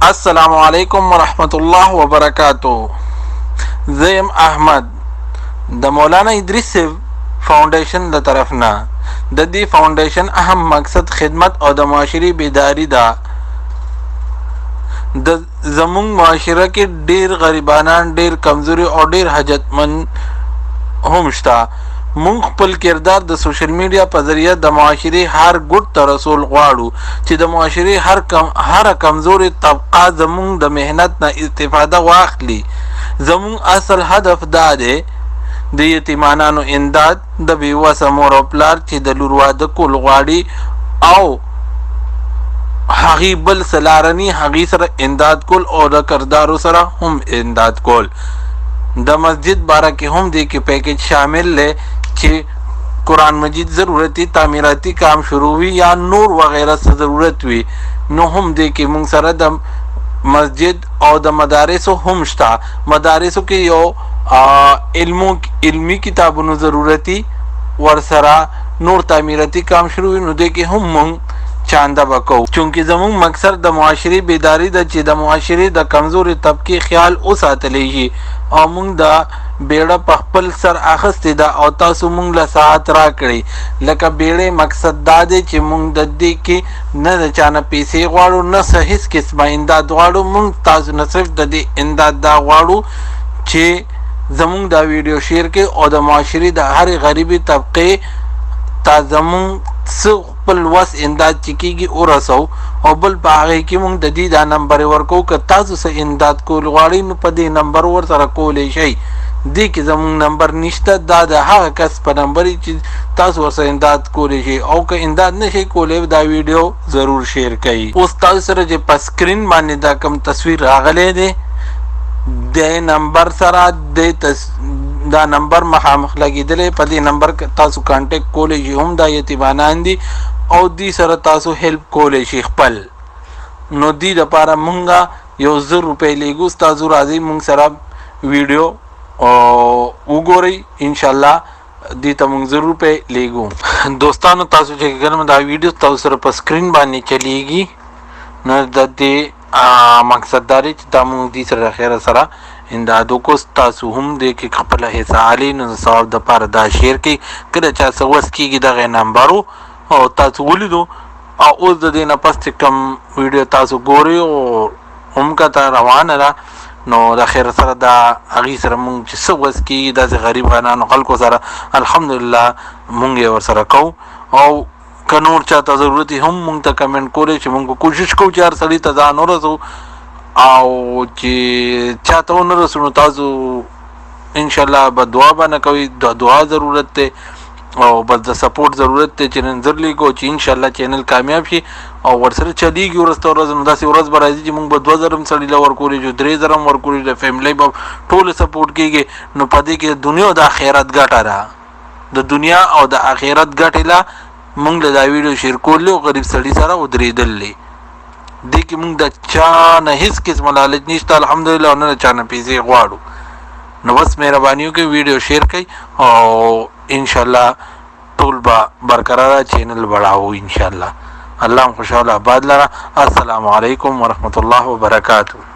السلام علیکم ورحمت الله وبرکاتہ. زیم احمد د مولانا ادریس فاونډیشن د طرف نه د دې فاونډیشن اهم مقصد خدمت او د معاشري بیداری ده. د زمونگ معاشرہ کې ډیر غریبانان، ډیر کمزوري او ډیر حاجتمند هم شته. مونږ خپل کردار د سوشل میډیا په ذریعہ د معاشرې هر ګوټ ته رسول غواړو چې د معاشرې هر کمزوري طبقه زمونږ د مهنت نه استفاده واخلي. زمونږ اصل هدف دا دی د یتیمانانو امداد، د بیوسه مور او پلار چې د لور واده کول غواړي او هغې بل سلارني هغې سره امداد کول او د کردارو سره هم امداد کول. د مسجد باره کې هم دی کې پیکج شامل دی چې قرآن مجید ضرورتي تعمیراتی کام شروع وي یا نور وغیرہ څه ضرورت وي نو هم دی کې مونږ سره د مسجد او د مدارسو هم شته. مدارسو کې یو علمی کتابونو ضرورتي ورسره نور تعمیراتی کام شروع وي نو دی کې هم مونږ چانده بکو. چونکه زمونږ مقصد د معاشري بیداری ده چې د معاشرې د کمزوري طبقې خیال وساتلی شي او مونږ د بیړه په خپل سر اخیستې ده او تاسو مونږ له ساعت راکړئ. لکه بیړې مقصد دا دی چې مونږ د دې کې نه د چا نه پیسې غواړو، نه څه هېڅ قسمه امداد غواړو. مونږ تاسو نه صرف د دې امداد دا غواړو چې زمونږ دا ویډیو شیر کړئ او د معاشرې د هرې غریبي طبقې ته زمونږ څه خپل وس امداد چې کېږي ورسو. او بل په هغې کې مونږ د دې دا نمبر ورکوو که تاسو څه امداد کول غواړئ نو په دې نمبر ورسره کولی شئ. دې کې زمونږ نمبر نشته، دا د هغه کس په نمبر چې تاسو ورسره امداد کولی شئ. او که امداد نشئ کولی دا ویډیو ضرور شیر کړئ. اوس تاسو سره چې په سکرین باندې دا کوم تصویر راغلی دی د نمبر سره دا نمبر مخامخ لګېدلی، په دې نمبر تاسو کانټیکټ کولی شئ. هم دا یتیمانان دي او دې سره تاسو هیلپ کولی شئ خپل. نو دې دپاره مونږه 1000 روپۍ لیږو. تاسو راځئ مونږ سره ویډیو وګورئ، انشاءالله دې ته مونږ 1000 روپۍ لیږو. دوستانو تاسو چې ګرم دا ویډیو تاسو سره په سکرین باندې چلیږي نو د دې مقصد دا دی چې دا مونږ دې سره خیره سره امداد وکړو. تاسو هم دې کې خپله حصه اخلئ نو د ثواب دپاره دا شیر کړئ. که د چا څه وس کېږي دغه نمبر او تاسو ولیدو او اوس د دې نه پس چې کوم ویډیو تاسو ګورئ او هم کته روانه ده نو د خیر سره دا هغې سره مونږ چې څه وس کېږي داسې غریبانو خلکو سره الحمدلله مونږ یې ورسره کوو. او که نور چاته ضرورت هم مونږ ته کمنټ کولی چې مونږ کوشش کوو چې هر سړي ته ځان ورسو او چې چاته ونه رسو نو تاسو انشاءالله به دعا به نه کوئ. د دعا ضرورت دی او بس د سپورټ ضرورت دی چې نظر لیکو چې انشاءالله چینل کامیاب شي او ورسره چلیږي ورځ ورځ. نو داسې ورځ به راځي چې مونږ به 2000 سړي له ورکولی شو، 3000 ورکولی د فیملی به ټول سپورټ کېږي. نو په دې کې د دنیا او د آخرت ګټه ده. د دنیا او د آخرت ګټې له مونږ له دا ویډیو شیر کول او غریب سړي سره ودرېدل دی. دې کې مونږ د چا نه هېڅ قسمه لالچ نشته الحمدلله او نه د چا نه پیسې غواړو. نو بس مهرباني وکړئ ویډیو شیر کړئ او انشاءالله ټول به برقراره چینل بڑھاو انشاءالله. الله خوشحاله آباد لره. السلام علیکم ورحمت الله وبرکاتہ.